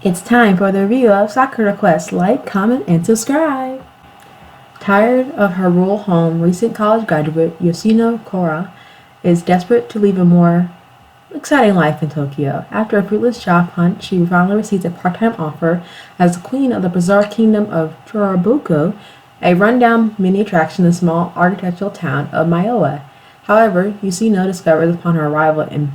It's time for the review of Sakura Quest. Like, comment, and subscribe. Tired of her rural home, recent college graduate Yoshino Kora is desperate to lead a more exciting life in Tokyo. After a fruitless job hunt, she finally receives a part-time offer as the queen of the bizarre kingdom of Chorobuku, a rundown mini attraction in the small architectural town of Miowa. However, Yoshino discovers upon her arrival in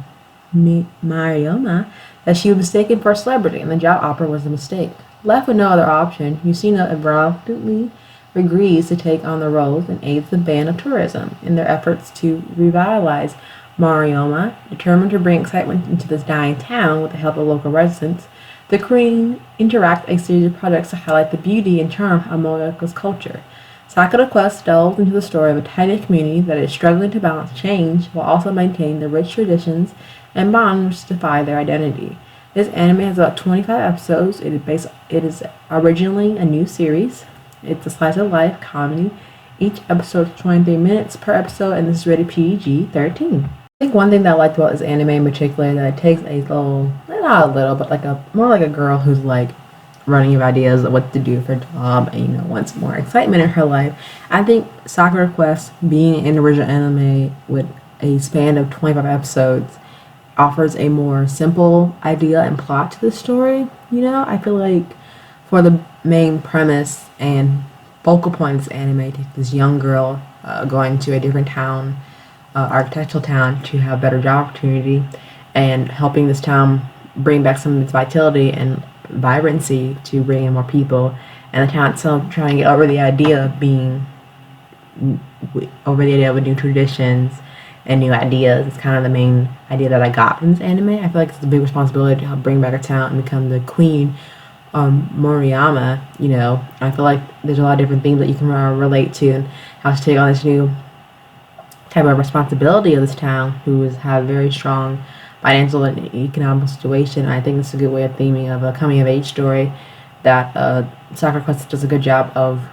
Marioma that she was mistaken for a celebrity and the job offer was a mistake. Left with no other option, Yoshino reluctantly agrees to take on the roles and aids the band of tourism in their efforts to revitalize Marioma. Determined to bring excitement into this dying town with the help of local residents, the Queen interacts a series of projects to highlight the beauty and charm of Moyoko's culture. Sakura Quest delves into the story of a tiny community that is struggling to balance change while also maintaining the rich traditions and bonds which defy their identity. This anime has about 25 episodes. It is originally a new series. It's a slice of life comedy. Each episode is 23 minutes per episode, and this is rated PG-13. I think one thing that I liked about this anime in particular is that it takes a little, not a little, but more like a girl who's like running of ideas of what to do for a job and wants more excitement in her life. I think Sakura Quest, being an original anime with a span of 25 episodes, offers a more simple idea and plot to the story. I feel like for the main premise and focal point of this anime, take this young girl going to a different town, architectural town, to have better job opportunity and helping this town bring back some of its vitality and vibrancy to bring in more people, and the town itself trying to get over the idea of with new traditions and new ideas. It's kind of the main idea that I got from this anime. I feel like it's a big responsibility to help bring back a town and become the queen Moriyama. I feel like there's a lot of different things that you can relate to and how to take on this new type of responsibility of this town who have very strong financial and economic situation. I think it's a good way of theming of a coming of age story that Sakura Quest does a good job of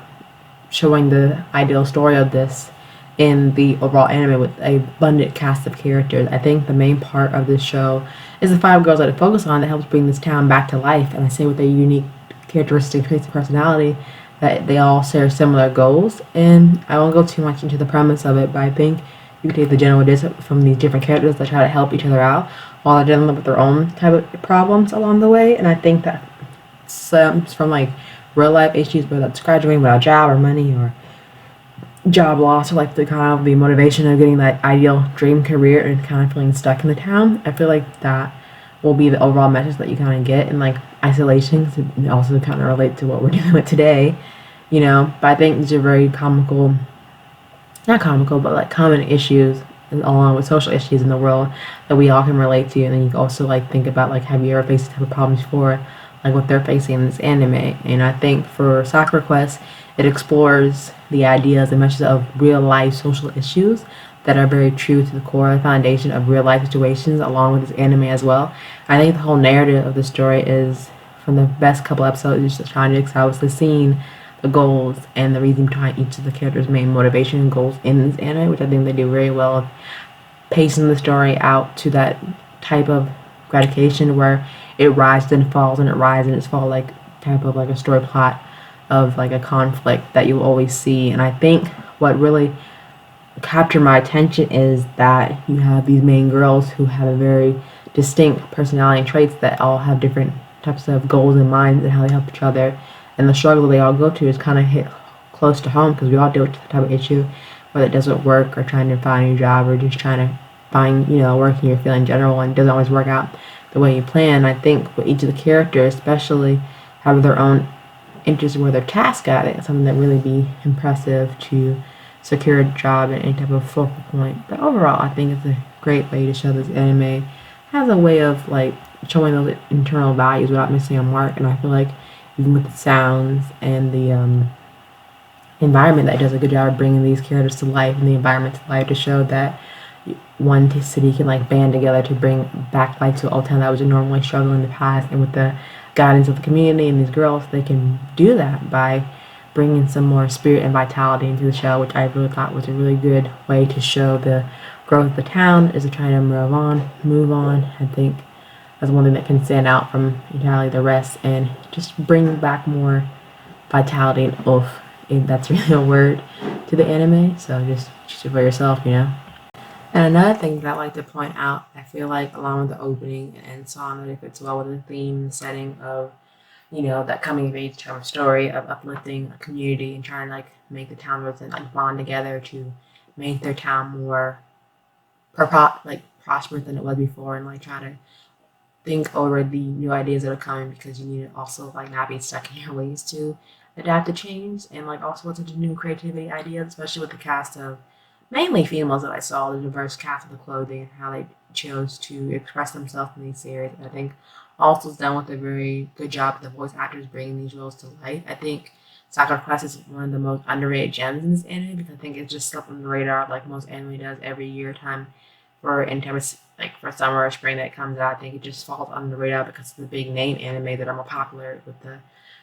showing the ideal story of this in the overall anime with a abundant cast of characters. I think the main part of this show is the 5 girls that it focuses on that helps bring this town back to life, and I say with their unique characteristic traits of personality that they all share similar goals. And I won't go too much into the premise of it, but I think you can take the general gist from these different characters that try to help each other out while they're dealing with their own type of problems along the way. And I think that stems from like real life issues, whether that's graduating without a job or money or job loss, or like the kind of the motivation of getting that ideal dream career and kind of feeling stuck in the town. I feel like that will be the overall message that you kind of get in like isolation, and also kind of relate to what we're dealing with today. But I think these are very not comical, but like common issues along with social issues in the world that we all can relate to. And then you can also like think about like, have you ever faced this type of problems before, like what they're facing in this anime. And I think for Sakura Quest, it explores the ideas and messages of real life social issues that are very true to the core foundation of real life situations along with this anime as well. I think the whole narrative of the story is, from the best couple episodes, just trying to establish the scene, the goals, and the reason behind each of the characters' main motivation and goals in this anime, which I think they do very well of pacing the story out to that type of gratification where it rises and falls and it rises and it falls, like type of like a story plot of like a conflict that you always see. And I think what really captured my attention is that you have these main girls who have a very distinct personality and traits that all have different types of goals in mind and how they help each other. And the struggle they all go to is kind of hit close to home because we all deal with the type of issue, whether it doesn't work or trying to find a new job or just trying to find, work in your field in general, and it doesn't always work out the way you plan. I think with each of the characters, especially, have their own interests where they're tasked at it. It's something that really be impressive to secure a job at any type of focal point. But overall, I think it's a great way to show this anime. It has a way of like showing those internal values without missing a mark, and I feel like even with the sounds and the environment, that does a good job of bringing these characters to life and the environment to life to show that one city can like band together to bring back life to an old town that was normally struggling in the past, and with the guidance of the community and these girls, they can do that by bringing some more spirit and vitality into the show, which I really thought was a really good way to show the growth of the town as they're trying to move on. I think That's one thing that can stand out from entirely the rest and just bring back more vitality and oomph, if that's really a word, to the anime. So just choose it for yourself, you know. And another thing that I like to point out, I feel like along with the opening and song, that it fits well with the theme, the setting of, you know, that coming of age type of story of uplifting a community and trying to like make the town residents like bond together to make their town more prosperous than it was before, and like try to think over the new ideas that are coming, because you need to also like not be stuck in your ways to adapt to change, and like also what's into new creativity ideas, especially with the cast of mainly females that I saw, the diverse cast of the clothing and how they chose to express themselves in these series. And I think also it's done with a very good job of the voice actors bringing these roles to life. I think Sakura Quest is one of the most underrated gems in this anime, because I think it's just stuff on the radar like most anime does every year time for in terms like for summer or spring that it comes out. I think it just falls on the radar because of the big name anime that are more popular with the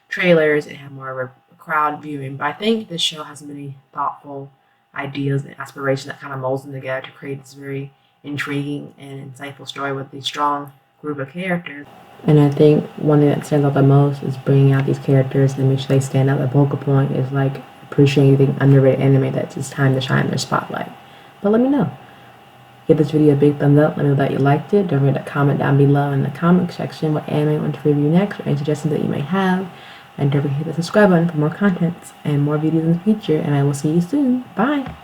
trailers and have more of a crowd viewing. But I think this show has many thoughtful ideas and aspirations that kind of molds them together to create this very intriguing and insightful story with a strong group of characters. And I think one thing that stands out the most is bringing out these characters and make sure they stand out. The focal point is like appreciating underrated anime that's it's time to shine their spotlight. But let me know. Give this video a big thumbs up. Let me know that you liked it. Don't forget to comment down below in the comment section what anime you want to review next, or any suggestions that you may have. And don't forget to hit the subscribe button for more content and more videos in the future. And I will see you soon. Bye.